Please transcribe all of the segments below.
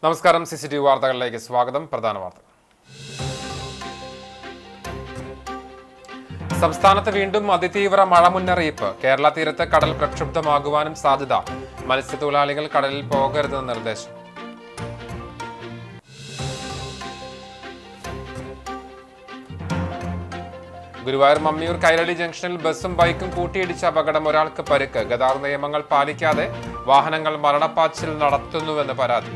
നമസ്കാരം. CCTV വാർത്തകളിലേക്ക് സ്വാഗതം. പ്രധാന വാർത്തകൾ. സംസ്ഥാനത്ത് വീണ്ടും അതിതീവ്ര മഴ മുന്നറിയിപ്പ്. കേരള തീരത്ത് കടൽ പ്രക്ഷുബ്ധമാകുവാനും സാധ്യത. മത്സ്യത്തൊഴിലാളികൾ കടലിൽ പോകരുതെന്ന് നിർദ്ദേശം. ഗുരുവായൂർ മമ്മിയൂർ കൈരളി ജംഗ്ഷനിൽ ബസും ബൈക്കും കൂട്ടിയിടിച്ച അപകടം. ഒരാൾക്ക് പരിക്ക്. ഗതാഗത നിയമങ്ങൾ പാലിക്കാതെ വാഹനങ്ങൾ മരണപ്പാച്ചിൽ നടത്തുന്നുവെന്ന് പരാതി.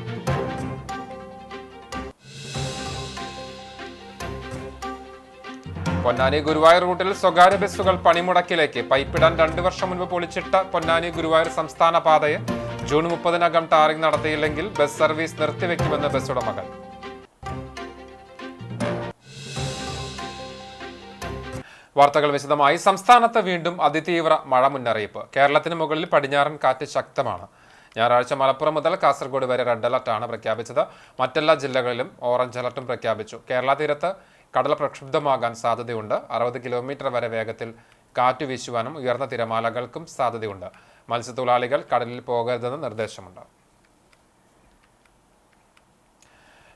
പൊന്നാനി ഗുരുവായൂർ റൂട്ടിൽ സ്വകാര്യ ബസ്സുകൾ പണിമുടക്കിലേക്ക്. പൈപ്പിടാൻ 2 വർഷം മുൻപ് പൊളിച്ചിട്ട പൊന്നാനി ഗുരുവായൂർ സംസ്ഥാന പാതയെ ജൂൺ 30-നകം ടാറിംഗ് നടത്തിയില്ലെങ്കിൽ ബസ് സർവീസ് നിർത്തിവെക്കുമെന്ന് ബസ് ഉടമകൾ. വാർത്തകൾ വിശദമായി. സംസ്ഥാനത്ത് വീണ്ടും അതിതീവ്ര മഴ മുന്നറിയിപ്പ്. കേരളത്തിന് മുകളിൽ പടിഞ്ഞാറൻ കാറ്റ് ശക്തമാണ്. ഞായറാഴ്ച മലപ്പുറം മുതൽ കാസർഗോഡ് വരെ റെഡ് അലർട്ടാണ് പ്രഖ്യാപിച്ചത്. മറ്റെല്ലാ ജില്ലകളിലും ഓറഞ്ച് അലർട്ടും പ്രഖ്യാപിച്ചു. കേരള തീരത്ത് കടൽ പ്രക്ഷുബ്ധമാകാൻ സാധ്യതയുണ്ട്. 60 കിലോമീറ്റർ വരെ വേഗത്തിൽ കാറ്റ് വീശുവാനും ഉയർന്ന തിരമാലകൾക്കും സാധ്യതയുണ്ട്. മത്സ്യത്തൊഴിലാളികൾ കടലിൽ പോകരുതെന്ന് നിർദ്ദേശമുണ്ട്.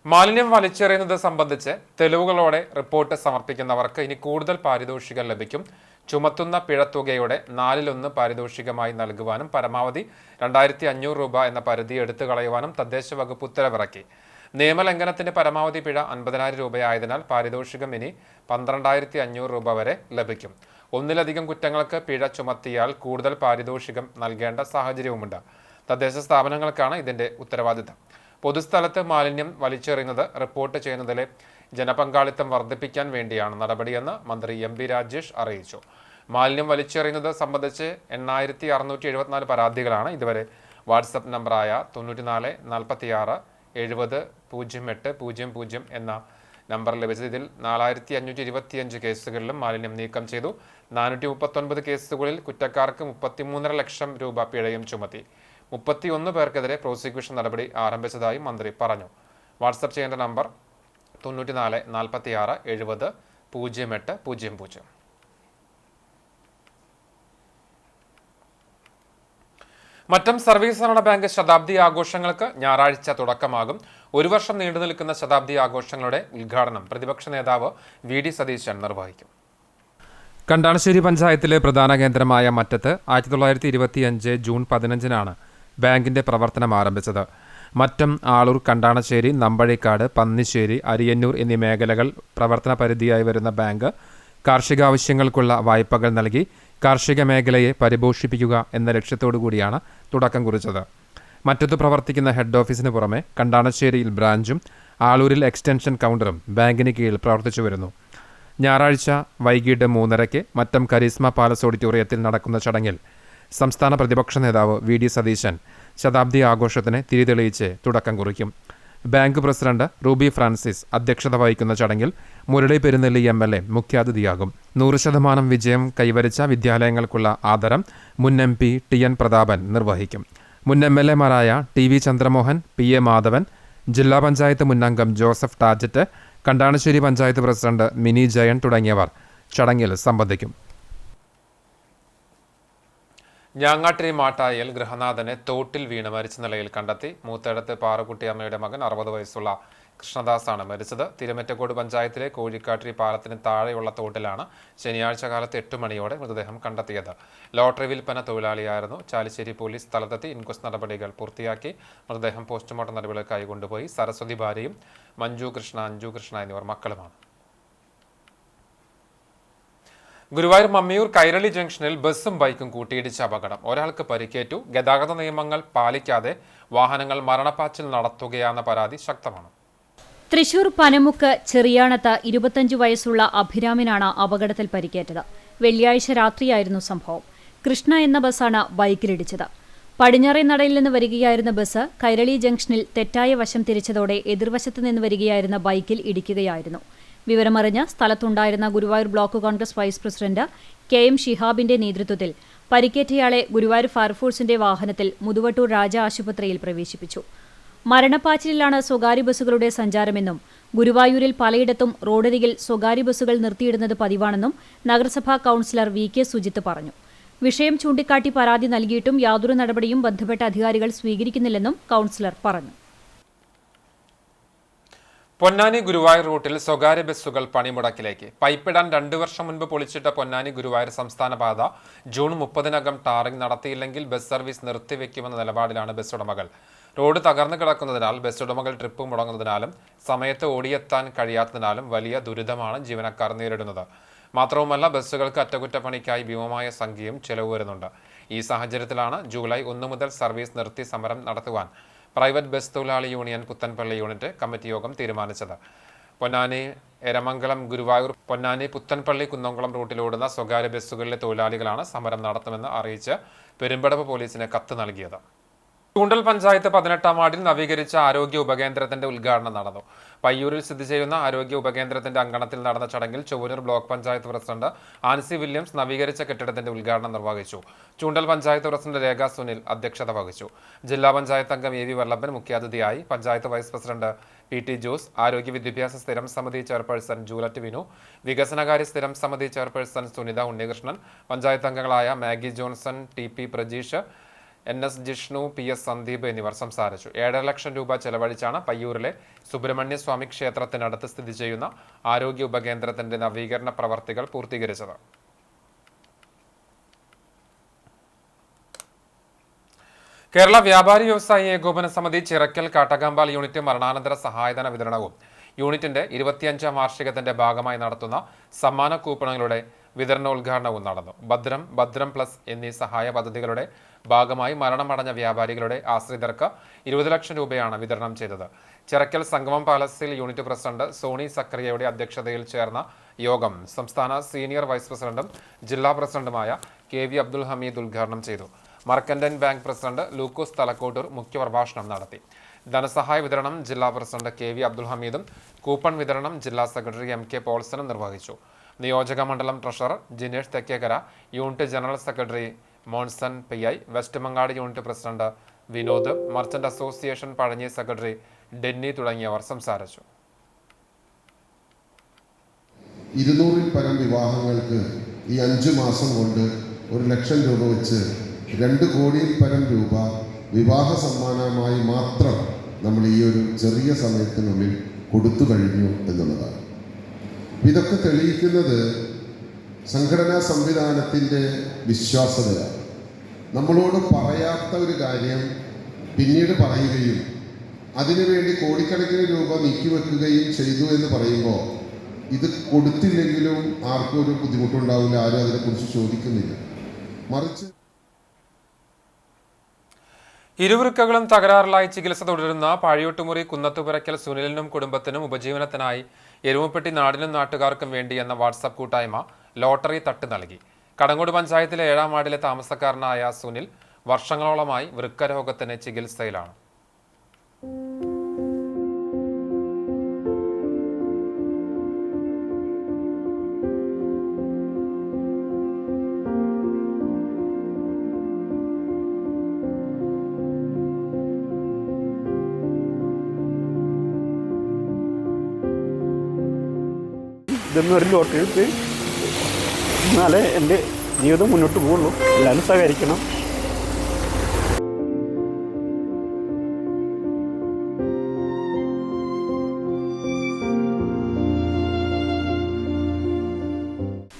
മാലിന്യം വലിച്ചെറിയുന്നത് സംബന്ധിച്ച് തെളിവുകളോടെ റിപ്പോർട്ട് സമർപ്പിക്കുന്നവർക്ക് ഇനി കൂടുതൽ പാരിതോഷികം ലഭിക്കും. ചുമത്തുന്ന പിഴത്തുകയുടെ 4/1 പാരിതോഷികമായി നൽകുവാനും പരമാവധി 2500 രൂപ എന്ന പരിധി എടുത്തു കളയുവാനും തദ്ദേശ വകുപ്പ് ഉത്തരവിറക്കി. നിയമലംഘനത്തിന്റെ പരമാവധി പിഴ 50,000 രൂപയായതിനാൽ പാരിതോഷികം ഇനി 12,500 രൂപ വരെ ലഭിക്കും. ഒന്നിലധികം കുറ്റങ്ങൾക്ക് പിഴ ചുമത്തിയാൽ കൂടുതൽ പാരിതോഷികം നൽകേണ്ട സാഹചര്യവുമുണ്ട്. തദ്ദേശ സ്ഥാപനങ്ങൾക്കാണ് ഇതിന്റെ ഉത്തരവാദിത്തം. പൊതുസ്ഥലത്ത് മാലിന്യം വലിച്ചെറിയുന്നത് റിപ്പോർട്ട് ചെയ്യുന്നതിലെ ജനപങ്കാളിത്തം വർദ്ധിപ്പിക്കാൻ വേണ്ടിയാണ് നടപടിയെന്ന് മന്ത്രി MB രാജേഷ് അറിയിച്ചു. മാലിന്യം വലിച്ചെറിയുന്നത് സംബന്ധിച്ച് 8674 പരാതികളാണ് ഇതുവരെ വാട്സപ്പ് നമ്പറായ 94 46 70 08 00 എന്ന നമ്പർ ലഭിച്ചത്. ഇതിൽ 4525 കേസുകളിലും മാലിന്യം നീക്കം ചെയ്തു. 439 കേസുകളിൽ കുറ്റക്കാർക്ക് 33.5 ലക്ഷം രൂപ പിഴയും ചുമത്തി. 31 പേർക്കെതിരെ പ്രോസിക്യൂഷൻ നടപടി ആരംഭിച്ചതായി മന്ത്രി പറഞ്ഞു. വാട്സപ്പ് ചെയ്യേണ്ട നമ്പർ 94 46 70 08 00. മറ്റം സർവീസ് സഹകരണ ബാങ്ക് ശതാബ്ദി ആഘോഷങ്ങൾക്ക് ഞായറാഴ്ച തുടക്കമാകും. 1 വർഷം നീണ്ടു നിൽക്കുന്ന ശതാബ്ദി ആഘോഷങ്ങളുടെ ഉദ്ഘാടനം പ്രതിപക്ഷ നേതാവ് VD സതീശൻ നിർവഹിക്കും. കണ്ടാണശ്ശേരി പഞ്ചായത്തിലെ പ്രധാന കേന്ദ്രമായ മറ്റത്ത് 1925 ജൂൺ 15-നാണ് ബാങ്കിന്റെ പ്രവർത്തനം ആരംഭിച്ചത്. മറ്റം, ആളൂർ, കണ്ടാണശ്ശേരി, നമ്പഴിക്കാട്, പന്നിശ്ശേരി, അരിയന്നൂർ എന്നീ മേഖലകൾ പ്രവർത്തന പരിധിയായി വരുന്ന ബാങ്ക് കാർഷികാവശ്യങ്ങൾക്കുള്ള വായ്പകൾ നൽകി കാർഷിക മേഖലയെ പരിപോഷിപ്പിക്കുക എന്ന ലക്ഷ്യത്തോടു കൂടിയാണ് തുടക്കം കുറിച്ചത്. മറ്റത്ത് പ്രവർത്തിക്കുന്ന ഹെഡ് ഓഫീസിന് പുറമെ കണ്ടാണശ്ശേരിയിൽ ബ്രാഞ്ചും ആളൂരിൽ എക്സ്റ്റൻഷൻ കൗണ്ടറും ബാങ്കിന് കീഴിൽ പ്രവർത്തിച്ചു വരുന്നു. ഞായറാഴ്ച വൈകിട്ട് 3:30 മറ്റം കരീസ്മ പാലസ് ഓഡിറ്റോറിയത്തിൽ നടക്കുന്ന ചടങ്ങിൽ സംസ്ഥാന പ്രതിപക്ഷ നേതാവ് VD സതീശൻ ശതാബ്ദി ആഘോഷത്തിന് തിരിതെളിയിച്ച് തുടക്കം കുറിക്കും. ബാങ്ക് പ്രസിഡന്റ് റൂബി ഫ്രാൻസിസ് അധ്യക്ഷത വഹിക്കുന്ന ചടങ്ങിൽ മുരളി പെരുന്നെല്ലി MLA മുഖ്യാതിഥിയാകും. 100% വിജയം കൈവരിച്ച വിദ്യാലയങ്ങൾക്കുള്ള ആദരം മുൻ MP TN പ്രതാപൻ നിർവഹിക്കും. മുൻ MLA-മാരായ TV ചന്ദ്രമോഹൻ, PA മാധവൻ, ജില്ലാ പഞ്ചായത്ത് മുൻ അംഗം Joseph ടാജറ്റ്, Kandanassery panchayat president mini Jayan തുടങ്ങിയവർ ചടങ്ങിൽ സംബന്ധിക്കും. ഞാങ്ങാട്ടിരി മാട്ടായിൽ ഗൃഹനാഥനെ തോട്ടിൽ വീണ് മരിച്ച നിലയിൽ കണ്ടെത്തി. മൂത്തേടത്ത് പാറക്കുട്ടിയമ്മയുടെ മകൻ 60 വയസ്സുള്ള കൃഷ്ണദാസാണ് മരിച്ചത്. തിരുമറ്റക്കോട് പഞ്ചായത്തിലെ കോഴിക്കാട്ടിരി പാലത്തിന് താഴെയുള്ള തോട്ടിലാണ് ശനിയാഴ്ച കാലത്ത് 8 മണിയോടെ മൃതദേഹം കണ്ടെത്തിയത്. ലോട്ടറി വിൽപ്പന തൊഴിലാളിയായിരുന്നു. ചാലിശ്ശേരി പോലീസ് സ്ഥലത്തെത്തി ഇൻക്വസ്റ്റ് നടപടികൾ പൂർത്തിയാക്കി. മൃതദേഹം പോസ്റ്റ്മോർട്ടം നടപടികൾക്കായി കൊണ്ടുപോയി. സരസ്വതി ഭാര്യയും മഞ്ജു കൃഷ്ണ, അഞ്ജു കൃഷ്ണ എന്നിവർ മക്കളുമാണ്. ഗുരുവായൂർ മമ്മിയൂർ കൈരളി ജംഗ്ഷനിൽ ബസും ബൈക്കും കൂട്ടിയിടിച്ച അപകടം. ഒരാൾക്ക് പരിക്കേറ്റു. ഗതാഗത നിയമങ്ങൾ പാലിക്കാതെ വാഹനങ്ങൾ മരണപ്പാച്ചിൽ നടത്തുകയാണെന്ന പരാതി ശക്തമാണ്. തൃശൂർ പനമുക്ക് ചെറിയാണത്ത് 25 വയസ്സുള്ള അഭിരാമിനാണ് അപകടത്തിൽ പരിക്കേറ്റത്. വെള്ളിയാഴ്ച രാത്രിയായിരുന്നു സംഭവം. കൃഷ്ണ എന്ന ബസ്സാണ് ബൈക്കിലിടിച്ചത്. പടിഞ്ഞാറേ നടയിൽ നിന്ന് വരികയായിരുന്ന ബസ് കൈരളി ജംഗ്ഷനിൽ തെറ്റായ വശം തിരിച്ചതോടെ എതിർവശത്ത് നിന്ന് വരികയായിരുന്ന ബൈക്കിൽ ഇടിക്കുകയായിരുന്നു. വിവരമറിഞ്ഞ് സ്ഥലത്തുണ്ടായിരുന്ന Guruvayur block Congress vice president KM ഷിഹാബിന്റെ നേതൃത്വത്തിൽ പരിക്കേറ്റയാളെ ഗുരുവായൂർ ഫയർഫോഴ്സിന്റെ വാഹനത്തിൽ മുതുവട്ടൂർ രാജ ആശുപത്രിയിൽ പ്രവേശിപ്പിച്ചു. മരണപ്പാച്ചിലിലാണ് സ്വകാര്യ ബസ്സുകളുടെ സഞ്ചാരമെന്നും ഗുരുവായൂരിൽ പലയിടത്തും റോഡരികിൽ സ്വകാര്യ ബസ്സുകൾ നിർത്തിയിടുന്നത് പതിവാണെന്നും നഗരസഭാ കൌൺസിലർ VK സുജിത്ത് പറഞ്ഞു. വിഷയം ചൂണ്ടിക്കാട്ടി പരാതി നൽകിയിട്ടും യാതൊരു നടപടിയും ബന്ധപ്പെട്ട അധികാരികൾ സ്വീകരിക്കുന്നില്ലെന്നും കൌൺസിലർ പറഞ്ഞു. പൊന്നാനി ഗുരുവായൂർ റൂട്ടിൽ സ്വകാര്യ ബസ്സുകൾ പണിമുടക്കിലേക്ക്. പൈപ്പിടാൻ 2 വർഷം മുൻപ് പൊളിച്ചിട്ട പൊന്നാനി ഗുരുവായൂർ സംസ്ഥാന പാത ജൂൺ 30-നകം ടാറിംഗ് നടത്തിയില്ലെങ്കിൽ ബസ് സർവീസ് നിർത്തിവെക്കുമെന്ന നിലപാടിലാണ് ബസ് ഉടമകൾ. റോഡ് തകർന്നു കിടക്കുന്നതിനാൽ ബസ് ഉടമകൾ ട്രിപ്പ് മുടങ്ങുന്നതിനാലും സമയത്ത് ഓടിയെത്താൻ കഴിയാത്തതിനാലും വലിയ ദുരിതമാണ് ജീവനക്കാർ നേരിടുന്നത്. മാത്രവുമല്ല, ബസ്സുകൾക്ക് അറ്റകുറ്റപ്പണിക്കായി ഭീമമായ സംഖ്യയും ചെലവ് വരുന്നുണ്ട്. ഈ സാഹചര്യത്തിലാണ് ജൂലൈ 1 മുതൽ സർവീസ് നിർത്തി സമരം നടത്തുവാൻ പ്രൈവറ്റ് ബസ് തൊഴിലാളി യൂണിയൻ പുത്തൻപള്ളി യൂണിറ്റ് കമ്മിറ്റി യോഗം തീരുമാനിച്ചത്. പൊന്നാനി എരമംഗലം ഗുരുവായൂർ പൊന്നാനി പുത്തൻപള്ളി കുന്നംകുളം റൂട്ടിലോടുന്ന സ്വകാര്യ ബസ്സുകളിലെ തൊഴിലാളികളാണ് സമരം നടത്തുമെന്ന് അറിയിച്ച് പെരുമ്പടപ്പ് പോലീസിന് കത്ത് നൽകിയത്. ചൂണ്ടൽ പഞ്ചായത്ത് 18-ാം വാർഡിൽ നവീകരിച്ച ആരോഗ്യ ഉപകേന്ദ്രത്തിന്റെ ഉദ്ഘാടനം നടന്നു. പയ്യൂരിൽ സ്ഥിതി ചെയ്യുന്ന ആരോഗ്യ ഉപകേന്ദ്രത്തിന്റെ അങ്കണത്തിൽ നടന്ന ചടങ്ങിൽ Chowwur block panchayat president Ancy Williams നവീകരിച്ച കെട്ടിടത്തിന്റെ ഉദ്ഘാടനം നിർവഹിച്ചു. ചൂണ്ടൽ പഞ്ചായത്ത് പ്രസിഡന്റ് രേഖ സുനിൽ അധ്യക്ഷത വഹിച്ചു. ജില്ലാ പഞ്ചായത്ത് അംഗം AV വല്ലഭൻ മുഖ്യാതിഥിയായി. Panchayat vice president PT Jose, ആരോഗ്യ വിദ്യാഭ്യാസ സ്ഥിരം സമിതി ചെയർപേഴ്സൺ ജൂലറ്റ് വിനു, വികസനകാര്യ സ്ഥിരം സമിതി ചെയർപേഴ്സൺ സുനിത ഉണ്ണികൃഷ്ണൻ, പഞ്ചായത്ത് അംഗങ്ങളായ Maggi Johnson, TP Prajeesh, NS Jishnu, PS Sandeep എന്നിവർ സംസാരിച്ചു. 7.5 ലക്ഷം രൂപ ചെലവഴിച്ചാണ് പയ്യൂരിലെ സുബ്രഹ്മണ്യ സ്വാമി ക്ഷേത്രത്തിനടുത്ത് സ്ഥിതി ചെയ്യുന്ന ആരോഗ്യ ഉപകേന്ദ്രത്തിന്റെ നവീകരണ പ്രവർത്തികൾ പൂർത്തീകരിച്ചത്. കേരള വ്യാപാരി വ്യവസായി ഏകോപന സമിതി ചിറക്കൽ കാട്ടകമ്പാൽ യൂണിറ്റ് മരണാനന്തര സഹായധന വിതരണവും യൂണിറ്റിന്റെ 25-ാം വാർഷികത്തിന്റെ ഭാഗമായി നടത്തുന്ന സമ്മാന കൂപ്പണുകളുടെ വിതരണോദ്ഘാടനവും നടന്നു. ഭദ്രം പ്ലസ് എന്നീ സഹായ പദ്ധതികളുടെ ഭാഗമായി മരണമടഞ്ഞ വ്യാപാരികളുടെ ആശ്രിതർക്ക് 20 ലക്ഷം രൂപയാണ് വിതരണം ചെയ്തത്. ചിറക്കൽ സംഗമം പാലസിൽ യൂണിറ്റ് പ്രസിഡന്റ് സോണി സക്കറിയയുടെ അധ്യക്ഷതയിൽ ചേർന്ന യോഗം സംസ്ഥാന സീനിയർ വൈസ് പ്രസിഡന്റും ജില്ലാ പ്രസിഡന്റുമായ KV അബ്ദുൽ ഹമീദ് ഉദ്ഘാടനം ചെയ്തു. Mercantile bank president Lukose Thalakkottur മുഖ്യപ്രഭാഷണം നടത്തി. ധനസഹായ വിതരണം ജില്ലാ പ്രസിഡന്റ് KV അബ്ദുൽ ഹമീദും കൂപ്പൺ വിതരണം ജില്ലാ സെക്രട്ടറി MK പോൾസനും നിർവഹിച്ചു. നിയോജക മണ്ഡലം treasurer Jinesh Thekkekkara, unit general secretary Monson PI, west Mangad unit president Vinod, merchant association Pazhanji secretary Denny തുടങ്ങിയവർ സംസാരിച്ചു. 200-ൽ പരം വിവാഹങ്ങൾക്ക് ഈ 5 മാസം കൊണ്ട് 1 ലക്ഷം രൂപ വെച്ച് 2 കോടിയിൽ പരം രൂപ വിവാഹ സമ്മാനമായി മാത്രം നമ്മൾ ഈ ഒരു ചെറിയ സമയത്തിനുള്ളിൽ കൊടുത്തു കഴിഞ്ഞു എന്നുള്ളതാണ്. ഇതൊക്കെ തെളിയിക്കുന്നത് സംഘടനാ സംവിധാനത്തിൻ്റെ വിശ്വാസ്യതയാണ്. നമ്മളോട് പറയാത്ത ഒരു കാര്യം പിന്നീട് പറയുകയും അതിനുവേണ്ടി കോടിക്കണക്കിന് രൂപ നീക്കിവെക്കുകയും ചെയ്തു എന്ന് പറയുമ്പോൾ ഇത് കൊടുത്തില്ലെങ്കിലും ആർക്കും ഒരു ബുദ്ധിമുട്ടുണ്ടാവില്ല, ആരും അതിനെക്കുറിച്ച് ചോദിക്കുന്നില്ല. മറിച്ച് ഇരുവൃക്കകളും തകരാറിലായി ചികിത്സ തുടരുന്ന പാഴിയോട്ടുമുറി കുന്നത്തുപുരയ്ക്കൽ സുനിലിനും കുടുംബത്തിനും ഉപജീവനത്തിനായി എരുമപ്പെട്ടി നാടിനും നാട്ടുകാർക്കും വേണ്ടി എന്ന വാട്സാപ്പ് കൂട്ടായ്മ ലോട്ടറി തട്ട് നൽകി. കടങ്ങോട് പഞ്ചായത്തിലെ 7-ാം വാർഡിലെ താമസക്കാരനായ സുനിൽ വർഷങ്ങളോളമായി വൃക്കരോഗത്തിന് ചികിത്സയിലാണ്. ഇതൊന്നൊരു ലോട്ടറി എടുത്ത് എന്നാലേ എൻ്റെ ജീവിതം മുന്നോട്ട് പോകുള്ളൂ. എല്ലാവരും സഹകരിക്കണം.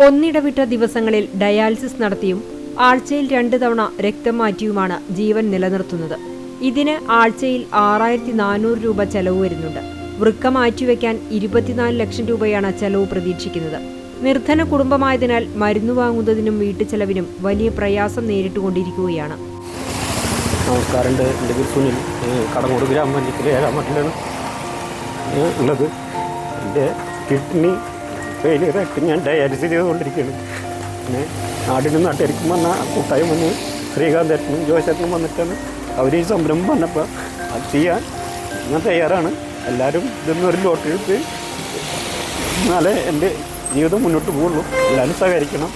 ഒന്നിടവിട്ട ദിവസങ്ങളിൽ ഡയാലിസിസ് നടത്തിയും ആഴ്ചയിൽ 2 തവണ രക്തം മാറ്റിയുമാണ് ജീവൻ നിലനിർത്തുന്നത്. ഇതിന് ആഴ്ചയിൽ 6400 രൂപ ചെലവ് വരുന്നുണ്ട്. വൃക്ക മാറ്റിവെക്കാൻ 24 ലക്ഷം രൂപയാണ് ചെലവ് പ്രതീക്ഷിക്കുന്നത്. നിർധന കുടുംബമായതിനാൽ മരുന്ന് വാങ്ങുന്നതിനും വീട്ടുചെലവിനും വലിയ പ്രയാസം നേരിട്ടുകൊണ്ടിരിക്കുകയാണ്. നമസ്കാരം. എൻ്റെ പേര് സുനിൽ. കടങ്ങോട് ഗ്രാമപഞ്ചായത്തിലെ 7-ാം വാർഡിലാണ് ഉള്ളത്. എൻ്റെ കിഡ്നി ഫെയിലിയറായിട്ട് ഞാൻ ഡയാലിസിസ് ചെയ്തുകൊണ്ടിരിക്കുകയാണ്. പിന്നെ നാടിനും നാട്ടുകാർക്കും വന്ന കൂട്ടായ്മ വന്ന് ശ്രീകാന്തേട്ടനും ജോസേട്ടനും വന്നിട്ടാണ് അവർ ഈ സംരംഭം വന്നപ്പോൾ അത് ചെയ്യാൻ ഞാൻ തയ്യാറാണ്. എല്ലാവരും ഇതൊന്നൊരു ലോട്ടറി എടുത്ത് എന്നാലേ എൻ്റെ ജീവിതം മുന്നോട്ട് പോകുള്ളൂ. എല്ലാവരും സഹകരിക്കണം.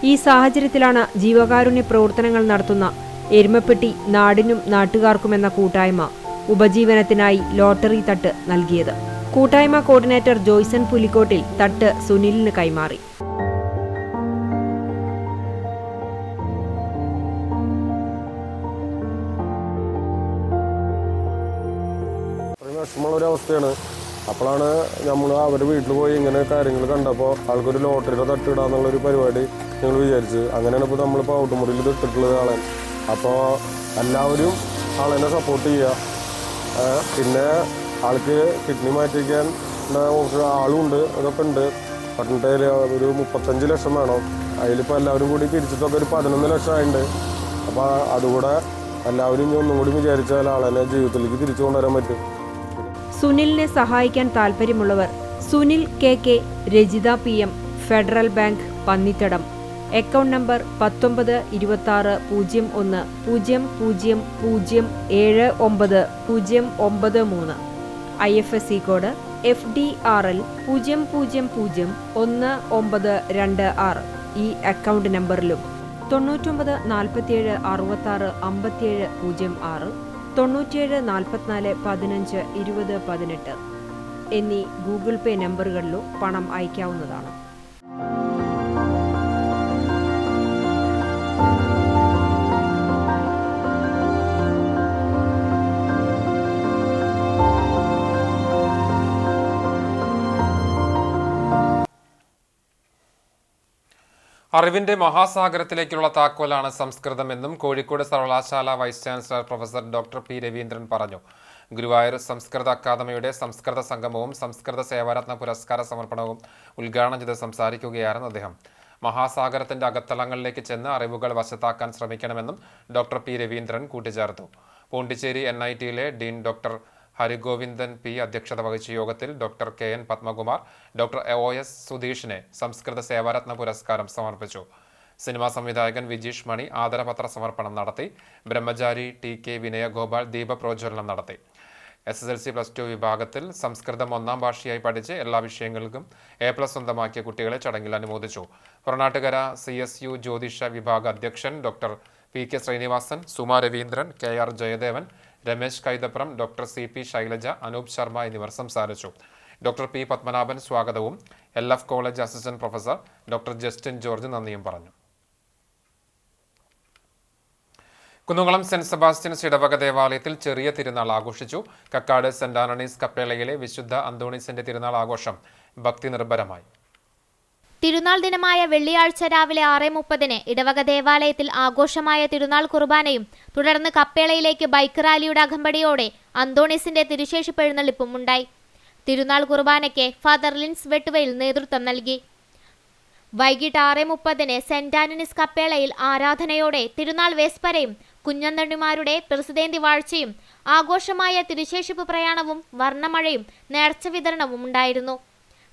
ഈ സാഹചര്യത്തിലാണ് ജീവകാരുണ്യ പ്രവർത്തനങ്ങൾ നടത്തുന്ന എരുമപ്പെട്ടി നാടിനും നാട്ടുകാർക്കുമെന്ന കൂട്ടായ്മ ഉപജീവനത്തിനായി ലോട്ടറി തട്ട് നൽകിയത്. കൂട്ടായ്മ കോർഡിനേറ്റർ ജോയ്സൺ പുലിക്കോട്ടിൽ തട്ട് സുനിലിന് കൈമാറി. വിഷമമുള്ളൊരു അവസ്ഥയാണ്. അപ്പോഴാണ് നമ്മൾ അവരുടെ വീട്ടിൽ പോയി ഇങ്ങനെ കാര്യങ്ങൾ കണ്ടപ്പോൾ ആൾക്കൊരു ലോട്ടറിയുടെ തട്ടിടാന്നുള്ളൊരു പരിപാടി ഞങ്ങൾ വിചാരിച്ച്. അങ്ങനെയാണ് ഇപ്പോൾ നമ്മളിപ്പോൾ ഔട്ടുമുറിയിൽ ഇത് ഇട്ടിട്ടുള്ളത് ആളെ. അപ്പോൾ എല്ലാവരും ആളെന്നെ സപ്പോർട്ട് ചെയ്യുക. പിന്നെ ആൾക്ക് കിഡ്നി മാറ്റിക്കാൻ ആളുണ്ട്, അതൊക്കെ ഉണ്ട്. പട്ടണത്തിൽ ഒരു 35 ലക്ഷം വേണം. അതിലിപ്പോൾ എല്ലാവരും കൂടി പിരിച്ചിട്ടൊക്കെ ഒരു 11 ലക്ഷം ആയിട്ടുണ്ട്. അപ്പോൾ അതുകൂടെ എല്ലാവരും ഇനി ഒന്നും കൂടി വിചാരിച്ചാൽ ആളെന്നെ ജീവിതത്തിലേക്ക് തിരിച്ചു കൊണ്ടുവരാൻ പറ്റും. സുനിലിനെ സഹായിക്കാൻ താൽപ്പര്യമുള്ളവർ Sunil KK, Rajitha PM, Federal Bank, Pannithadam. Account number 19 21 00 009 093. IFSC code FDRL 001926. ഈ അക്കൗണ്ട് നമ്പറിലും 99 47 66 57 06, 97 44 15 20 18 എന്നീ ഗൂഗിൾ പേ നമ്പറുകളിലും പണം അയക്കാവുന്നതാണ്. അറിവിന്റെ മഹാസാഗരത്തിലേക്കുള്ള താക്കോലാണ് സംസ്കൃതമെന്നും കോഴിക്കോട് സർവകലാശാല vice chancellor professor doctor P. Raveendran പറഞ്ഞു. ഗുരുവായൂർ സംസ്കൃത അക്കാദമിയുടെ സംസ്കൃത സംഗമവും സംസ്കൃത സേവാരത്ന പുരസ്കാര സമർപ്പണവും ഉദ്ഘാടനം ചെയ്ത് സംസാരിക്കുകയായിരുന്നു അദ്ദേഹം. മഹാസാഗരത്തിന്റെ അകത്തളങ്ങളിലേക്ക് ചെന്ന് അറിവുകൾ വശത്താക്കാൻ ശ്രമിക്കണമെന്നും ഡോക്ടർ P. രവീന്ദ്രൻ കൂട്ടിച്ചേർത്തു. പോണ്ടിച്ചേരി NITയിലെ ഡീൻ ഡോക്ടർ ഹരിഗോവിന്ദൻ P. അധ്യക്ഷത വഹിച്ച യോഗത്തിൽ doctor KN Padmakumar, doctor OS സുധീഷിനെ സംസ്കൃത സേവാരത്ന പുരസ്കാരം സമർപ്പിച്ചു. സിനിമാ സംവിധായകൻ വിജീഷ് മണി ആദരപത്ര സമർപ്പണം നടത്തി. ബ്രഹ്മചാരി TK വിനയഗോപാൽ ദീപപ്രോജ്വലനം നടത്തി. SSLC +2 വിഭാഗത്തിൽ സംസ്കൃതം 1ാം ഭാഷയായി പഠിച്ച് എല്ലാ വിഷയങ്ങൾക്കും A+ സ്വന്തമാക്കിയ കുട്ടികളെ ചടങ്ങിൽ അനുമോദിച്ചു. പുറനാട്ടുകര CSU ജ്യോതിഷ വിഭാഗ അധ്യക്ഷൻ doctor PK Srinivasan, Suma Raveendran, KR Jayadevan, Ramesh Kaithapram, doctor CP Shailaja, Anoop Sharma എന്നിവർ സംസാരിച്ചു. Doctor P. പത്മനാഭൻ സ്വാഗതവും LF college assistant professor doctor Justin George നന്ദിയും പറഞ്ഞു. കുന്നംകുളം സെന്റ് സെബാസ്റ്റ്യൻസ് ഇടവക ദേവാലയത്തിൽ ചെറിയ തിരുനാൾ ആഘോഷിച്ചു. കക്കാട് സെന്റ് ആന്റണീസ് കപ്പേളയിലെ വിശുദ്ധ അന്തോണീസിന്റെ തിരുനാൾ ആഘോഷം ഭക്തി നിർഭരമായി. തിരുനാൾ ദിനമായ വെള്ളിയാഴ്ച രാവിലെ 6:30 ഇടവക ദേവാലയത്തിൽ ആഘോഷമായ തിരുനാൾ കുർബാനയും തുടർന്ന് കപ്പേളയിലേക്ക് ബൈക്ക് റാലിയുടെ അകമ്പടിയോടെ അന്തോണീസിന്റെ തിരുശേഷിപ്പ് എഴുന്നള്ളിപ്പും ഉണ്ടായി. തിരുനാൾ കുർബാനയ്ക്ക് ഫാദർ ലിൻസ് വെട്ടുവയിൽ നേതൃത്വം നൽകി. വൈകിട്ട് 6:30 സെന്റ് ആന്റണീസ് കപ്പേളയിൽ ആരാധനയോടെ തിരുനാൾ വേസ്പരയും കുഞ്ഞന്തണ്ണിമാരുടെ പ്രസിദ്ധേന്തി വാഴ്ചയും ആഘോഷമായ തിരുശേഷിപ്പ് പ്രയാണവും വർണ്ണമഴയും നേർച്ച വിതരണവും ഉണ്ടായിരുന്നു.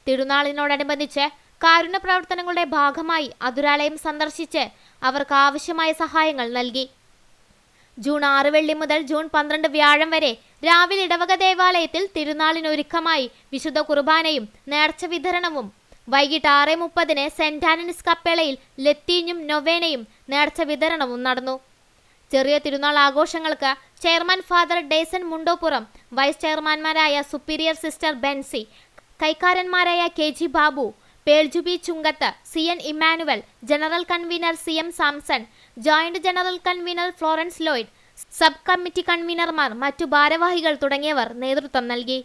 തിരുനാളിനോടനുബന്ധിച്ച് കാരുണ്യ പ്രവർത്തനങ്ങളുടെ ഭാഗമായി അതുരാലയം സന്ദർശിച്ച് അവർക്ക് ആവശ്യമായ സഹായങ്ങൾ നൽകി. ജൂൺ 6 വെള്ളി മുതൽ ജൂൺ 12 വ്യാഴം വരെ രാവിലെ ഇടവക ദേവാലയത്തിൽ തിരുനാളിനൊരുക്കമായി വിശുദ്ധ കുർബാനയും നേർച്ച വിതരണവും, വൈകിട്ട് 6:30 സെന്റ് ആന്റണീസ് കപ്പേളയിൽ ലത്തീഞ്ഞും നൊവേനയും നേർച്ച വിതരണവും നടന്നു. ചെറിയ തിരുനാൾ ആഘോഷങ്ങൾക്ക് chairman father Deson Mundoppuram, vice ചെയർമാൻമാരായ സുപ്പീരിയർ സിസ്റ്റർ ബെൻസി, കൈക്കാരന്മാരായ KG Babu, Pearljubi Chunkath, CN Immanuel, general convener CM Samson, joint general convener Florence Lloyd, sub committee കൺവീനർമാർ, മറ്റു ഭാരവാഹികൾ തുടങ്ങിയവർ നേതൃത്വം നൽകി.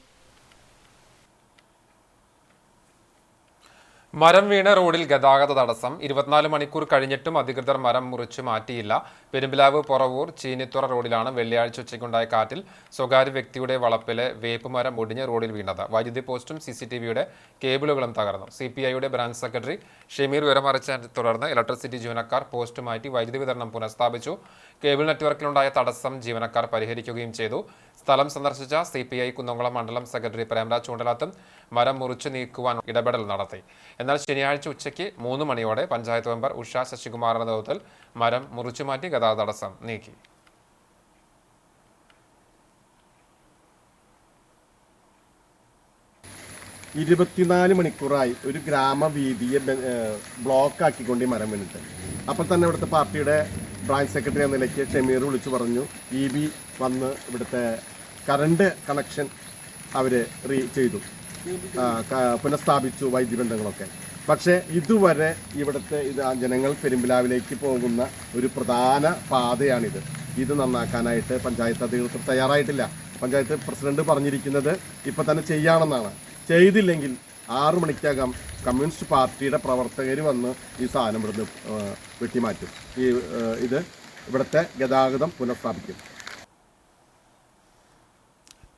മരം വീണ റോഡിൽ ഗതാഗത തടസ്സം. 24 മണിക്കൂർ കഴിഞ്ഞിട്ടും അധികൃതർ മരം മുറിച്ചു മാറ്റിയില്ല. പെരുമ്പിലാവ് പൊറവൂർ ചീനിത്തുറ റോഡിലാണ് വെള്ളിയാഴ്ച ഉച്ചയ്ക്കുണ്ടായ കാറ്റിൽ സ്വകാര്യ വ്യക്തിയുടെ വളപ്പിലെ വേപ്പ് മരം ഒടിഞ്ഞ് റോഡിൽ വീണത്. വൈദ്യുതി പോസ്റ്റും CCTVയുടെ കേബിളുകളും തകർന്നു. CPIയുടെ ബ്രാഞ്ച് സെക്രട്ടറി ഷമീർ വിവരമറിച്ചതിനെ തുടർന്ന് ഇലക്ട്രിസിറ്റി ജീവനക്കാർ പോസ്റ്റ് മാറ്റി വൈദ്യുതി വിതരണം പുനഃസ്ഥാപിച്ചു. കേബിൾ നെറ്റ്വർക്കിലുണ്ടായ തടസ്സം ജീവനക്കാർ പരിഹരിക്കുകയും ചെയ്തു. സ്ഥലം സന്ദർശിച്ച CPI കുന്നംകുളം മണ്ഡലം സെക്രട്ടറി പ്രേംരാജ് ചൂണ്ടലാത്തും മരം മുറിച്ചു നീക്കുവാൻ ഇടപെടൽ നടത്തി. എന്നാൽ ശനിയാഴ്ച ഉച്ചയ്ക്ക് 3 മണിയോടെ പഞ്ചായത്ത് മെമ്പർ ഉഷ ശശികുമാറിന്റെ നേതൃത്വത്തിൽ മരം മുറിച്ചുമാറ്റി ഗതാഗത തടസ്സം നീക്കി. ഇരുപത്തിനാല് മണിക്കൂറായി ഒരു ഗ്രാമവീതിയെ ബ്ലോക്ക് ആക്കിക്കൊണ്ട് ഈ മരം വീണിട്ട്. അപ്പോൾ തന്നെ ഇവിടുത്തെ പാർട്ടിയുടെ ബ്രാഞ്ച് സെക്രട്ടറി എന്ന നിലയ്ക്ക് ഷമീർ വിളിച്ചു പറഞ്ഞു EB വന്ന് ഇവിടുത്തെ കറണ്ട് കണക്ഷൻ അവർ ചെയ്തു, പുനഃസ്ഥാപിച്ചു വൈദ്യുതി ബന്ധങ്ങളൊക്കെ. പക്ഷേ ഇതുവരെ ഇവിടുത്തെ ജനങ്ങൾ പെരുമ്പിലാവിലേക്ക് പോകുന്ന ഒരു പ്രധാന പാതയാണിത്. ഇത് നന്നാക്കാനായിട്ട് പഞ്ചായത്ത് അധികൃതർ തയ്യാറായിട്ടില്ല. പഞ്ചായത്ത് പ്രസിഡന്റ് പറഞ്ഞിരിക്കുന്നത് ഇപ്പം തന്നെ ചെയ്യാമെന്നാണ്. ചെയ്തില്ലെങ്കിൽ 6 മണിക്കകം കമ്മ്യൂണിസ്റ്റ് പാർട്ടിയുടെ പ്രവർത്തകർ വന്ന് ഈ സാധനം ഇവിടുന്ന് വെട്ടിമാറ്റും. ഇത് ഇവിടുത്തെ ഗതാഗതം പുനഃസ്ഥാപിക്കും.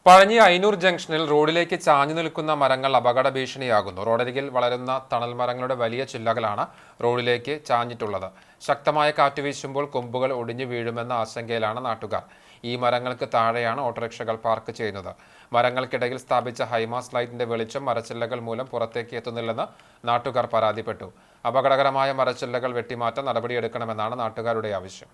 പഴഞ്ഞി അയ്നൂർ ജംഗ്ഷനിൽ റോഡിലേക്ക് ചാഞ്ഞു നിൽക്കുന്ന മരങ്ങൾ അപകട ഭീഷണിയാകുന്നു. റോഡരികിൽ വളരുന്ന തണൽ മരങ്ങളുടെ വലിയ ചില്ലകളാണ് റോഡിലേക്ക് ചാഞ്ഞിട്ടുള്ളത്. ശക്തമായ കാറ്റ് വീശുമ്പോൾ കൊമ്പുകൾ ഒടിഞ്ഞു വീഴുമെന്ന ആശങ്കയിലാണ് നാട്ടുകാർ. ഈ മരങ്ങൾക്ക് താഴെയാണ് ഓട്ടോറിക്ഷകൾ പാർക്ക് ചെയ്യുന്നത്. മരങ്ങൾക്കിടയിൽ സ്ഥാപിച്ച ഹൈമാസ് ലൈറ്റിന്റെ വെളിച്ചം മരച്ചില്ലകൾ മൂലം പുറത്തേക്ക് എത്തുന്നില്ലെന്ന് നാട്ടുകാർ പരാതിപ്പെട്ടു. അപകടകരമായ മരച്ചില്ലകൾ വെട്ടിമാറ്റാൻ നടപടിയെടുക്കണമെന്നാണ് നാട്ടുകാരുടെ ആവശ്യം.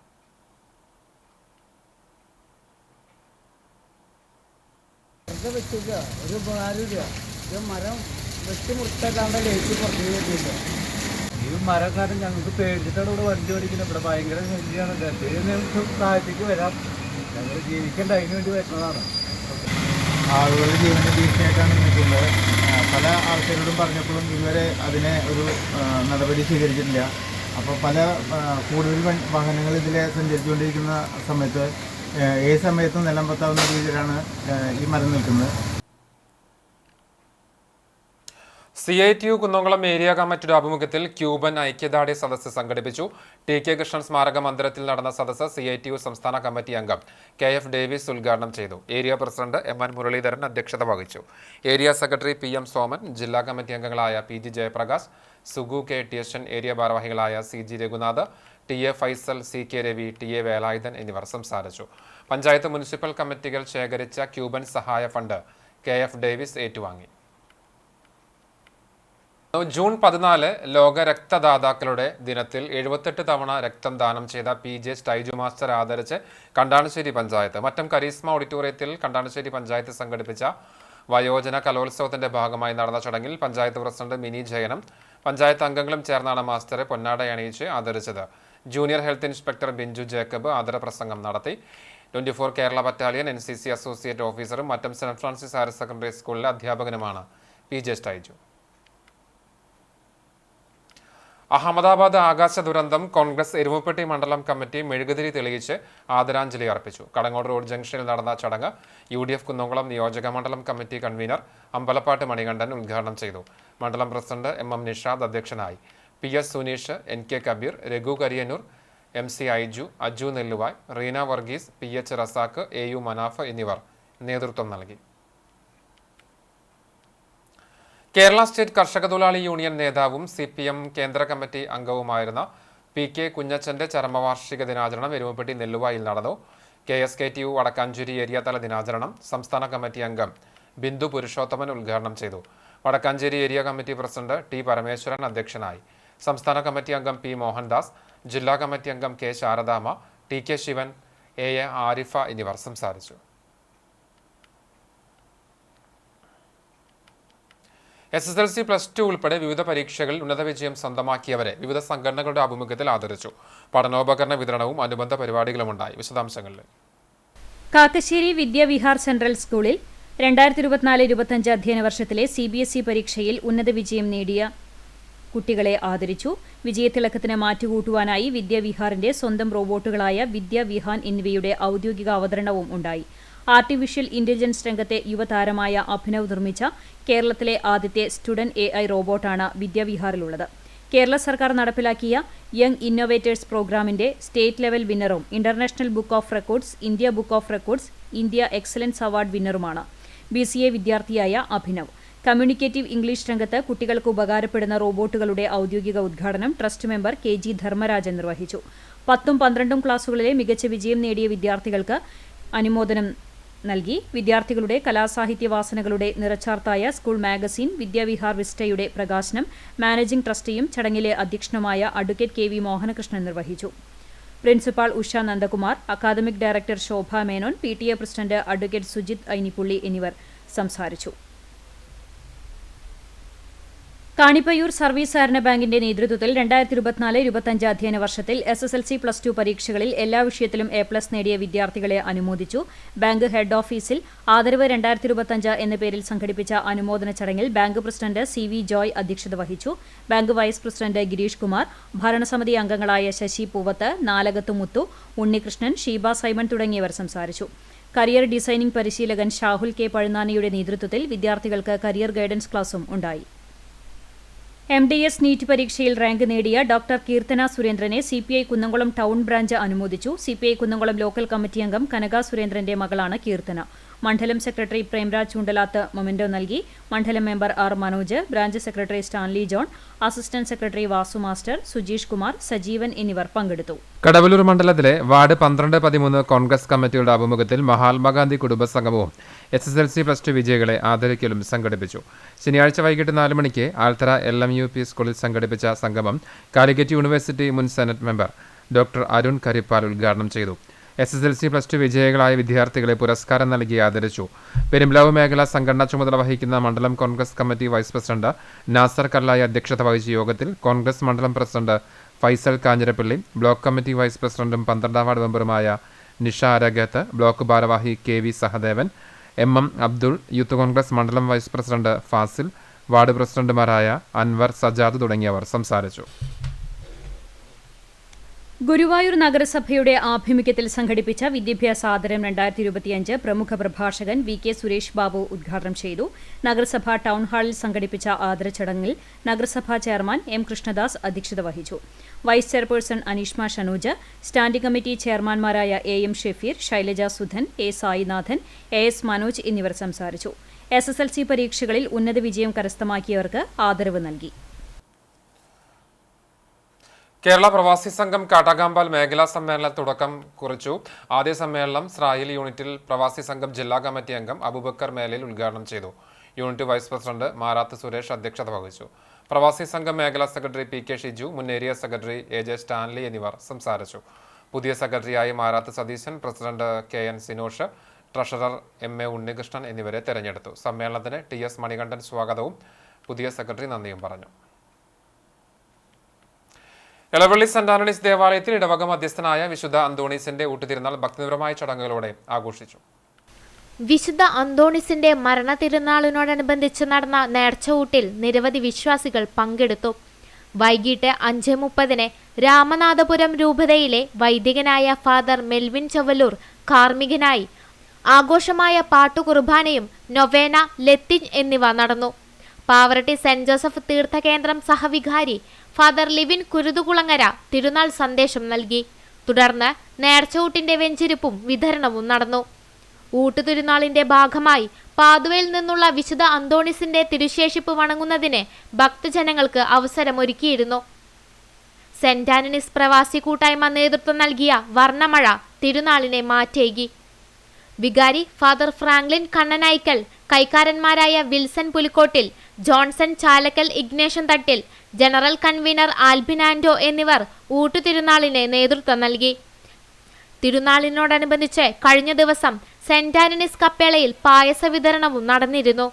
ഒരു ഉപകാരമില്ല. ഇത് മരം വെട്ടിമുറിച്ചാണ്ട് ലേറ്റ് പുറത്തേക്കില്ല. ഈ മരം കാരണം ഞങ്ങൾക്ക് പേടിച്ചിട്ടാണ് ഇവിടെ വണ്ടി ഓടിക്കുന്നത്. ഇവിടെ ഭയങ്കര ശല്യമാണ്. എന്തെങ്കിലും താഴത്തേക്ക് വരാം. ഞങ്ങൾ ജീവിക്കേണ്ട അതിന് വേണ്ടി വരുന്നതാണ്. ആളുകളുടെ ജീവന ഭീഷണിയായിട്ടാണ് നിൽക്കുന്നത്. പല ആൾക്കാരോടും പറഞ്ഞപ്പോഴും ഇതുവരെ അതിനെ ഒരു നടപടി സ്വീകരിച്ചിട്ടില്ല. അപ്പോൾ കൂടുതൽ വാഹനങ്ങൾ ഇതിലെ സഞ്ചരിച്ചുകൊണ്ടിരിക്കുന്ന സമയത്ത് ഏത് സമയത്തും നിലം പത്താവുന്ന രീതിയിലാണ് ഈ മരം നിൽക്കുന്നത്. CITU കുന്നംകുളം ഏരിയ കമ്മിറ്റിയുടെ ആഭിമുഖ്യത്തിൽ ക്യൂബൻ ഐക്യദാർഢ്യ സദസ്സ് സംഘടിപ്പിച്ചു. TK കൃഷ്ണൻ സ്മാരക മന്ദിരത്തിൽ നടന്ന സദസ്സ് CITU സംസ്ഥാന കമ്മിറ്റി അംഗം KF ഡേവിസ് ഉദ്ഘാടനം ചെയ്തു. ഏരിയ പ്രസിഡന്റ് MN മുരളീധരൻ അധ്യക്ഷത വഹിച്ചു. ഏരിയ സെക്രട്ടറി PM സോമൻ, ജില്ലാ കമ്മിറ്റി അംഗങ്ങളായ PG Jayaprakash, Sugu K TSN, area ഭാരവാഹികളായ CG Raghunath, TA Faisal, CK Ravi, TA Velayudhan എന്നിവർ സംസാരിച്ചു. പഞ്ചായത്ത് മുനിസിപ്പൽ കമ്മിറ്റികൾ ശേഖരിച്ച ക്യൂബൻ സഹായ ഫണ്ട് KF ഡേവിസ് ഏറ്റുവാങ്ങി. ജൂൺ 14 ലോക രക്തദാതാക്കളുടെ ദിനത്തിൽ 78 തവണ രക്തം ദാനം ചെയ്ത PJ സ്റ്റൈജു മാസ്റ്റർ ആദരിച്ച് കണ്ടാണശ്ശേരി പഞ്ചായത്ത്. മറ്റം കരീസ്മ ഓഡിറ്റോറിയത്തിൽ കണ്ടാണശ്ശേരി പഞ്ചായത്ത് സംഘടിപ്പിച്ച വയോജന കലോത്സവത്തിന്റെ ഭാഗമായി നടന്ന ചടങ്ങിൽ പഞ്ചായത്ത് പ്രസിഡന്റ് മിനി ജയനും പഞ്ചായത്ത് അംഗങ്ങളും ചേർന്നാണ് മാസ്റ്ററെ പൊന്നാടയണിയിച്ച് ആദരിച്ചത്. Junior health inspector Binju Jacob ആദരപ്രസംഗം നടത്തി. 24 കേരള ബറ്റാലിയൻ NCC അസോസിയേറ്റ് ഓഫീസറും Mattam saint Francis higher secondary സ്കൂളിലെ അധ്യാപകനുമാണ് PJ സ്റ്റൈജു. അഹമ്മദാബാദ് ആകാശ ദുരന്തം കോൺഗ്രസ് എരുമപ്പെട്ടി മണ്ഡലം കമ്മിറ്റി മെഴുകുതിരി തെളിയിച്ച് ആദരാഞ്ജലി അർപ്പിച്ചു. കടങ്ങോട് റോഡ് ജംഗ്ഷനിൽ നടന്ന ചടങ്ങ് UDF കുന്നംകുളം നിയോജക മണ്ഡലം കമ്മിറ്റി കൺവീനർ അമ്പലപ്പാട്ട് മണികണ്ഠൻ ഉദ്ഘാടനം ചെയ്തു. മണ്ഡലം പ്രസിഡന്റ് MM നിഷാദ് അധ്യക്ഷനായി. PS Suneesh, NK Kabir, Raghu Kariyannur, MC Aiju, Aju Nelluvai, Reena Varghese, PH Razak, AU Manaf എന്നിവർ നേതൃത്വം നൽകി. കേരള സ്റ്റേറ്റ് കർഷക തൊഴിലാളി യൂണിയൻ നേതാവും CPM കേന്ദ്ര കമ്മിറ്റി അംഗവുമായിരുന്ന PK കുഞ്ഞച്ചന്റെ ചരമവാർഷിക ദിനാചരണം എരുമപ്പെട്ടി നെല്ലുവായിൽ നടന്നു. KSKTU വടക്കാഞ്ചേരി ഏരിയ തല ദിനാചരണം സംസ്ഥാന കമ്മിറ്റി അംഗം ബിന്ദു പുരുഷോത്തമൻ ഉദ്ഘാടനം ചെയ്തു. Wadakkanchery area committee president T Parameswaran അധ്യക്ഷനായി. സംസ്ഥാന കമ്മിറ്റി അംഗം P മോഹൻദാസ്, ജില്ലാ കമ്മിറ്റി അംഗം K Sharadamma, TK Shivan, AA Arifa എന്നിവർ സംസാരിച്ചു. SSLC +2 ഉൾപ്പെടെ വിവിധ പരീക്ഷകളിൽ ഉന്നത വിജയം സ്വന്തമാക്കിയവരെ വിവിധ സംഘടനകളുടെ ആഭിമുഖ്യത്തിൽ ആദരിച്ചു. പഠനോപകരണ വിതരണവും അനുബന്ധ പരിപാടികളുമുണ്ടായി. വിശദാംശങ്ങളിൽ കാക്കശ്ശേരി വിദ്യാവിഹാർ സെൻട്രൽ സ്കൂളിൽ 2024-25 അധ്യയന വർഷത്തിലെ CBSE പരീക്ഷയിൽ ഉന്നത വിജയം നേടിയ കുട്ടികളെ ആദരിച്ചു. വിജയത്തിളക്കത്തിന് മാറ്റുകൂട്ടുവാനായി വിദ്യാവിഹാറിന്റെ സ്വന്തം റോബോട്ടുകളായ വിദ്യാവിഹാൻ എന്നിവയുടെ ഔദ്യോഗിക അവതരണവും ഉണ്ടായി. ആർട്ടിഫിഷ്യൽ ഇന്റലിജൻസ് രംഗത്തെ യുവതാരമായ അഭിനവ് നിർമ്മിച്ച കേരളത്തിലെ ആദ്യത്തെ സ്റ്റുഡന്റ് AI റോബോട്ടാണ് വിദ്യാവിഹാറിലുള്ളത്. കേരള സർക്കാർ നടപ്പിലാക്കിയ യങ് ഇന്നോവേറ്റേഴ്സ് പ്രോഗ്രാമിന്റെ സ്റ്റേറ്റ് ലെവൽ വിന്നറും international book of records, India book of records, India excellence award വിന്നറുമാണ്. BCA വിദ്യാർത്ഥിയായ അഭിനവ്. കമ്മ്യൂണിക്കേറ്റീവ് ഇംഗ്ലീഷ് രംഗത്ത് കുട്ടികൾക്ക് ഉപകാരപ്പെടുന്ന റോബോട്ടുകളുടെ ഔദ്യോഗിക ഉദ്ഘാടനം ട്രസ്റ്റ് മെമ്പർ KG ധർമ്മരാജൻ നിർവഹിച്ചു. 10ഉം 12ഉം ക്ലാസുകളിലെ മികച്ച വിജയം നേടിയ വിദ്യാർത്ഥികൾക്ക് അനുമോദനം നൽകി. വിദ്യാർത്ഥികളുടെ കലാസാഹിത്യ വാസനകളുടെ നിറച്ചാർത്തായ സ്കൂൾ മാഗസിൻ വിദ്യാവിഹാർ വിസ്റ്റയുടെ പ്രകാശനം മാനേജിംഗ് ട്രസ്റ്റിയും ചടങ്ങിലെ അധ്യക്ഷനുമായ അഡ്വക്കേറ്റ് KV മോഹനകൃഷ്ണൻ നിർവഹിച്ചു. Principal Usha Nandakumar, academic director Shobha Menon, PTA president advocate Sujith Ainippully എന്നിവർ സംസാരിച്ചു. കാണിപ്പയ്യൂർ സർവീസ് സഹകരണ ബാങ്കിന്റെ നേതൃത്വത്തിൽ 2024-25 അധ്യയന വർഷത്തിൽ SSLC+2 പരീക്ഷകളിൽ എല്ലാ വിഷയത്തിലും A+ നേടിയ വിദ്യാർത്ഥികളെ അനുമോദിച്ചു. ബാങ്ക് ഹെഡ് ഓഫീസിൽ ആദരവ് 2025 എന്ന പേരിൽ സംഘടിപ്പിച്ച അനുമോദന ചടങ്ങിൽ ബാങ്ക് പ്രസിഡന്റ് CV ജോയ് അധ്യക്ഷത വഹിച്ചു. Bank vice president Girish Kumar, ഭരണസമിതി അംഗങ്ങളായ ശശി പൂവത്ത്, നാലകത്ത് മുത്തു, ഉണ്ണികൃഷ്ണൻ, ഷീബ സൈമൺ തുടങ്ങിയവർ സംസാരിച്ചു. കരിയർ ഡിസൈനിംഗ് പരിശീലകൻ ഷാഹുൽ കെ പഴുന്നാനിയുടെ നേതൃത്വത്തിൽ വിദ്യാർത്ഥികൾക്ക് കരിയർ ഗൈഡൻസ് ക്ലാസും ഉണ്ടായി. MDS നീറ്റ് പരീക്ഷയിൽ റാങ്ക് നേടിയ ഡോക്ടർ കീർത്തന സുരേന്ദ്രനെ CPI കുന്നംകുളം ടൗൺ ബ്രാഞ്ച് അനുമോദിച്ചു. CPI കുന്നംകുളം ലോക്കൽ കമ്മിറ്റി അംഗം കനക സുരേന്ദ്രന്റെ മകളാണ് കീർത്തന. മണ്ഡലം സെക്രട്ടറി പ്രേംരാജ് ചൂണ്ടലാത്ത് മൊമെന്റോ നൽകി. മണ്ഡലം member R Manoj, branch secretary Stanley John, assistant secretary Vasu master, Sujeesh Kumar, Sajeevan എന്നിവർ പങ്കെടുത്തു. കടവലൂർ മണ്ഡലത്തിലെ വാർഡ് 12-13 കോൺഗ്രസ് കമ്മിറ്റിയുടെ ആഭിമുഖ്യത്തിൽ മഹാത്മാഗാന്ധി കുടുംബസംഗമവും SSLC+2 വിജയികളെ ആദരിക്കലും സംഘടിപ്പിച്ചു. ശനിയാഴ്ച വൈകിട്ട് 4 മണിക്ക് ആൽത്തറ LMUP സ്കൂളിൽ സംഘടിപ്പിച്ച സംഗമം കാലിക്കറ്റ് യൂണിവേഴ്സിറ്റി മുൻ senate member doctor Arun Karippal ഉദ്ഘാടനം ചെയ്തു. SSLC+2 വിജയികളായ വിദ്യാർത്ഥികളെ പുരസ്കാരം നൽകി ആദരിച്ചു. പെരുമ്പ്ലാവ് മേഖല സംഘടനാ ചുമതല വഹിക്കുന്ന മണ്ഡലം Congress committee vice president Nasar Kallayi അധ്യക്ഷത വഹിച്ച യോഗത്തിൽ കോൺഗ്രസ് മണ്ഡലം president Faisal Kanjirappally, block committee vice പ്രസിഡന്റും 12ാം വാർഡ് മെമ്പറുമായ നിഷ അരഗത്ത്, ബ്ലോക്ക് ഭാരവാഹി KV Sahadevan, MM Abdul, youth Congress മണ്ഡലം വൈസ് പ്രസിഡന്റ് ഫാസിൽ, വാർഡ് പ്രസിഡന്റുമാരായ അൻവർ, സജാദ് തുടങ്ങിയവർ സംസാരിച്ചു. ഗുരുവായൂർ നഗരസഭയുടെ ആഭിമുഖ്യത്തിൽ സംഘടിപ്പിച്ച വിദ്യാഭ്യാസ ആദരം 2025 പ്രമുഖ പ്രഭാഷകൻ VK സുരേഷ് ബാബു ഉദ്ഘാടനം ചെയ്തു. നഗരസഭ ടൗൺ ഹാളിൽ സംഘടിപ്പിച്ച ആദരച്ചടങ്ങിൽ നഗരസഭാ ചെയർമാൻ M കൃഷ്ണദാസ് അധ്യക്ഷത വഹിച്ചു. Vice chairperson Aneeshma Shanooj, standing committee ചെയർമാൻമാരായ AM Shefeer, Shailaja Sudhan, A Sainathan, AS Manoj എന്നിവർ സംസാരിച്ചു. SSLC പരീക്ഷകളിൽ ഉന്നത വിജയം കരസ്ഥമാക്കിയവർക്ക് ആദരവ് നൽകി. കേരള പ്രവാസി സംഘം കാട്ടാകാമ്പാൽ മേഖലാ സമ്മേളനം തുടക്കം കുറിച്ചു. ആദ്യ സമ്മേളനം സ്രായിൽ യൂണിറ്റിൽ പ്രവാസി സംഘം ജില്ലാ കമ്മിറ്റി അംഗം അബൂബക്കർ മേലയിൽ ഉദ്ഘാടനം ചെയ്തു. Unit vice president Marath Suresh അധ്യക്ഷത വഹിച്ചു. പ്രവാസി സംഘം മേഖലാ സെക്രട്ടറി PK ഷിജു, മുൻ ഏരിയ സെക്രട്ടറി AJ സ്റ്റാൻലി എന്നിവർ സംസാരിച്ചു. പുതിയ സെക്രട്ടറിയായി Marath Satheesan, president KN Sinosh, treasurer MA Unnikrishnan എന്നിവരെ തെരഞ്ഞെടുത്തു. സമ്മേളനത്തിന് TS മണികണ്ഠൻ സ്വാഗതവും പുതിയ സെക്രട്ടറി നന്ദിയും പറഞ്ഞു. എളവള്ളി സെന്റ് ആന്റണീസ് ദേവാലയത്തിൽ ഇടവക മധ്യസ്ഥനായ വിശുദ്ധ അന്തോണീസിന്റെ ഊട്ടുതിരുനാൾ ഭക്തിപരമായ ചടങ്ങുകളോടെ ആഘോഷിച്ചു. വിശുദ്ധ അന്തോണീസിന്റെ മരണ തിരുനാളിനോടനുബന്ധിച്ച് നടന്ന നേർച്ചയൂട്ടിൽ നിരവധി വിശ്വാസികൾ പങ്കെടുത്തു. വൈകിട്ട് 5:30 രാമനാഥപുരം രൂപതയിലെ വൈദികനായ ഫാദർ മെൽവിൻ ചവല്ലൂർ കാർമ്മികനായി ആഘോഷമായ പാട്ടുകുർബാനയും നൊവേന, ലത്തിൻ എന്നിവ നടന്നു. പാവറട്ടി സെന്റ് ജോസഫ് തീർത്ഥകേന്ദ്രം സഹവികാരി ഫാദർ ലിവിൻ കുരുതുകുളങ്ങര തിരുനാൾ സന്ദേശം നൽകി. തുടർന്ന് നേർച്ചയൂട്ടിന്റെ വെഞ്ചിരിപ്പും വിതരണവും നടന്നു. ഊട്ടുതിരുനാളിന്റെ ഭാഗമായി പാതുവയിൽ നിന്നുള്ള വിശുദ്ധ അന്തോണീസിന്റെ തിരുശേഷിപ്പ് വണങ്ങുന്നതിന് ഭക്തജനങ്ങൾക്ക് അവസരമൊരുക്കിയിരുന്നു. സെന്റ് ആന്റണീസ് പ്രവാസി കൂട്ടായ്മ നേതൃത്വം നൽകിയ വർണ്ണമഴ തിരുനാളിനെ മാറ്റേകി. വികാരി ഫാദർ ഫ്രാങ്ക്ലിൻ കണ്ണനായ്ക്കൽ, കൈക്കാരന്മാരായ വിൽസൺ പുലിക്കോട്ടിൽ, ജോൺസൺ ചാലക്കൽ, ഇഗ്നേഷൻ തട്ടിൽ, ജനറൽ കൺവീനർ ആൽബിൻ ആൻഡോ എന്നിവർ ഊട്ടുതിരുനാളിന് നേതൃത്വം നൽകി. തിരുനാളിനോടനുബന്ധിച്ച് കഴിഞ്ഞ ദിവസം സെന്റ് ആന്റണീസ് കപ്പേളയിൽ പായസ വിതരണവും നടന്നിരുന്നു.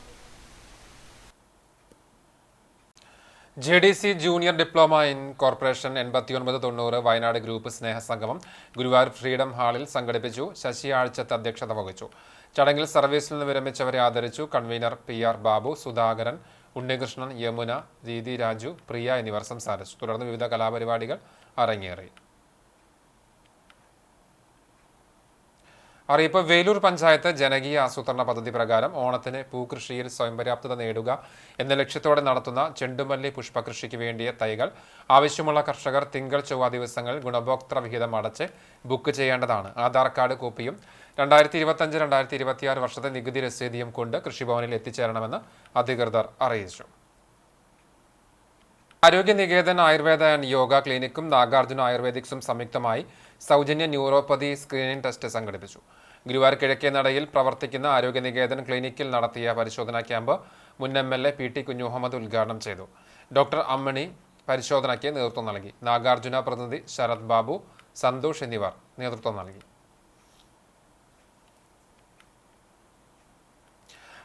JDC junior diploma in corporation 8990 Wayanad group സ്നേഹസംഗമം ഗുരുവായൂർ ഫ്രീഡം ഹാളിൽ സംഘടിപ്പിച്ചു. ശശി ആഴ്ചത്തെ അധ്യക്ഷത വഹിച്ചു. ചടങ്ങിൽ സർവീസിൽ നിന്ന് വിരമിച്ചവരെ ആദരിച്ചു. കൺവീനർ PR ബാബു, സുധാകരൻ, ഉണ്ണികൃഷ്ണൻ, യമുന, ദീദി രാജു, പ്രിയ എന്നിവർ സംസാരിച്ചു. തുടർന്ന് വിവിധ കലാപരിപാടികൾ അരങ്ങേറി. അറിയിപ്പ്. വേലൂർ പഞ്ചായത്ത് ജനകീയ ആസൂത്രണ പദ്ധതി പ്രകാരം ഓണത്തിന് പൂകൃഷിയിൽ സ്വയം പര്യാപ്തത നേടുക എന്ന ലക്ഷ്യത്തോടെ നടത്തുന്ന ചെണ്ടുമല്ലി പുഷ്പകൃഷിക്ക് വേണ്ടിയ തൈകൾ ആവശ്യമുള്ള കർഷകർ തിങ്കൾ ചൊവ്വ ദിവസങ്ങളിൽ ഗുണഭോക്തൃ വിഹിതം അടച്ച് ബുക്ക് ചെയ്യേണ്ടതാണ്. ആധാർ കാർഡ് കോപ്പിയും 2025-2026 വർഷത്തെ നികുതി രസീതിയും കൊണ്ട് കൃഷിഭവനിൽ എത്തിച്ചേരണമെന്ന് അധികൃതർ അറിയിച്ചു. ആരോഗ്യ നികേതൻ ആയുർവേദ ആൻഡ് യോഗ ക്ലിനിക്കും നാഗാർജുന ആയുർവേദിക്സും സംയുക്തമായി സൗജന്യ ന്യൂറോപ്പതി സ്ക്രീനിംഗ് ടെസ്റ്റ് സംഘടിപ്പിച്ചു. ഗുരുവായൂർ കിഴക്കേ നടയിൽ പ്രവർത്തിക്കുന്ന ആരോഗ്യ നികേതൻ ക്ലിനിക്കിൽ നടത്തിയ പരിശോധനാ ക്യാമ്പ് മുൻ MLA PT കുഞ്ഞുമുഹമ്മദ് ഉദ്ഘാടനം ചെയ്തു. ഡോക്ടർ അമ്മണി പരിശോധനയ്ക്ക് നേതൃത്വം നൽകി. നാഗാർജുന പ്രതിനിധി ശരത് ബാബു, സന്തോഷ് എന്നിവർ നേതൃത്വം നൽകി.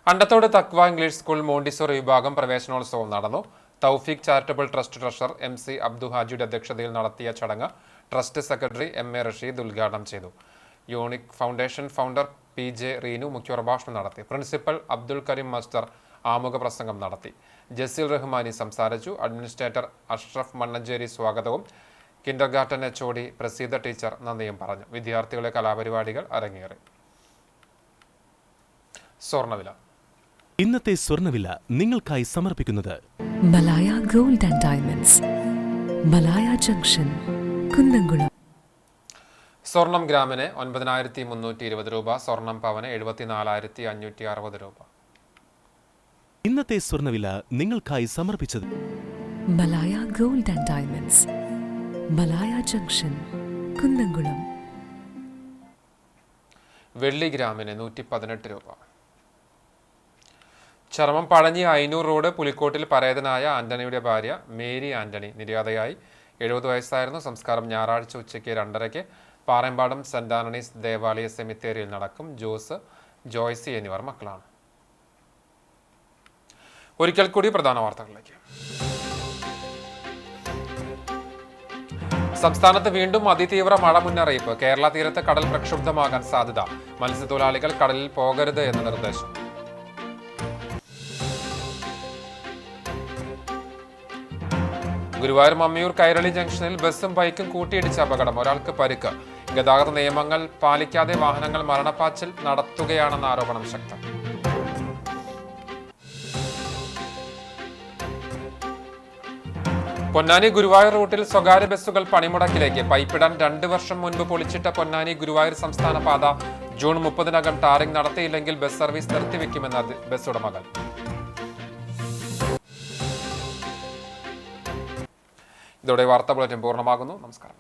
അണ്ടത്തോട് തക്വ ഇംഗ്ലീഷ് സ്കൂൾ മോണ്ടിസോറി വിഭാഗം പ്രവേശനോത്സവം നടന്നു. Thoufeeq charitable trust treasurer MC Abdu ഹാജിയുടെ അധ്യക്ഷതയിൽ നടത്തിയ ചടങ്ങ് ട്രസ്റ്റ് സെക്രട്ടറി MA റഷീദ് ഉദ്ഘാടനം ചെയ്തു. Unique foundation founder PJ Reenu മുഖ്യപ്രഭാഷണം നടത്തി. പ്രിൻസിപ്പൽ അബ്ദുൽ കരീം മാസ്റ്റർ ആമുഖ പ്രസംഗം നടത്തി. ജസീൽ റഹ്മാനി സംസാരിച്ചു. അഡ്മിനിസ്ട്രേറ്റർ അഷ്റഫ് മണ്ണഞ്ചേരി സ്വാഗതവും കിൻഡർഗാർട്ടൻ HOD പ്രസീത ടീച്ചർ നന്ദിയും പറഞ്ഞു. വിദ്യാർത്ഥികളുടെ കലാപരിപാടികൾ അരങ്ങേറി. സ്വർണ്ണവില. ഇന്നത്തെ സ്വർണ്ണവില നിങ്ങൾക്കായി സമർപ്പിക്കുന്നത് Malaya gold and diamonds, Malaya junction, Kunnamkulam. സ്വർണം ഗ്രാമിന് 9,320 രൂപ, സ്വർണം പവന് 74,560 രൂപ. ഇന്നത്തെ സ്വർണ്ണവില നിങ്ങൾക്കായി സമർപ്പിച്ചത് Malaya gold and diamonds, Malaya junction, Kunnamkulam. വെള്ളി ഗ്രാമിന് 118 രൂപ. ചർമ്മം പഴഞ്ഞി അയ്യൂർ റോഡ് പുലിക്കോട്ടിൽ പരേതനായ ആന്റണിയുടെ ഭാര്യ മേരി ആന്റണി നിര്യാതയായി. 70 വയസ്സായിരുന്നു. സംസ്കാരം ഞായറാഴ്ച ഉച്ചയ്ക്ക് 2:30 പാറമ്പാടം സെന്റ് ആന്റണീസ് ദേവാലയ സെമിത്തേരിയിൽ നടക്കും. ജോസ്, ജോയ്സി എന്നിവർ മക്കളാണ്. ഒരിക്കൽ കൂടി പ്രധാന വാർത്തകളിലേക്ക്. സംസ്ഥാനത്ത് വീണ്ടും അതിതീവ്ര മഴ മുന്നറിയിപ്പ്. കേരള തീരത്ത് കടൽ പ്രക്ഷുബ്ധമാകാൻ സാധ്യത. മത്സ്യത്തൊഴിലാളികൾ കടലിൽ പോകരുത് എന്ന നിർദ്ദേശം. ഗുരുവായൂർ മമ്മിയൂർ കൈരളി ജംഗ്ഷനിൽ ബസ്സും ബൈക്കും കൂട്ടിയിടിച്ച അപകടം. ഒരാൾക്ക് പരിക്ക്. ഗതാഗത നിയമങ്ങൾ പാലിക്കാതെ വാഹനങ്ങൾ മരണപ്പാച്ചിൽ നടത്തുകയാണെന്ന ആരോപണം ശക്തം. പൊന്നാനി ഗുരുവായൂർ റൂട്ടിൽ സ്വകാര്യ ബസ്സുകൾ പണിമുടക്കിലേക്ക്. പൈപ്പിടാൻ 2 വർഷം മുൻപ് പൊളിച്ചിട്ട പൊന്നാനി ഗുരുവായൂർ സംസ്ഥാന പാത ജൂൺ 30-നകം ടാറിംഗ് നടത്തിയില്ലെങ്കിൽ ബസ് സർവീസ് നിർത്തിവെക്കുമെന്ന് ബസ് ഉടമകൾ. ഇതോടെ വാർത്താ ബുള്ളറ്റിൻ പൂർണ്ണമാകുന്നു. നമസ്കാരം.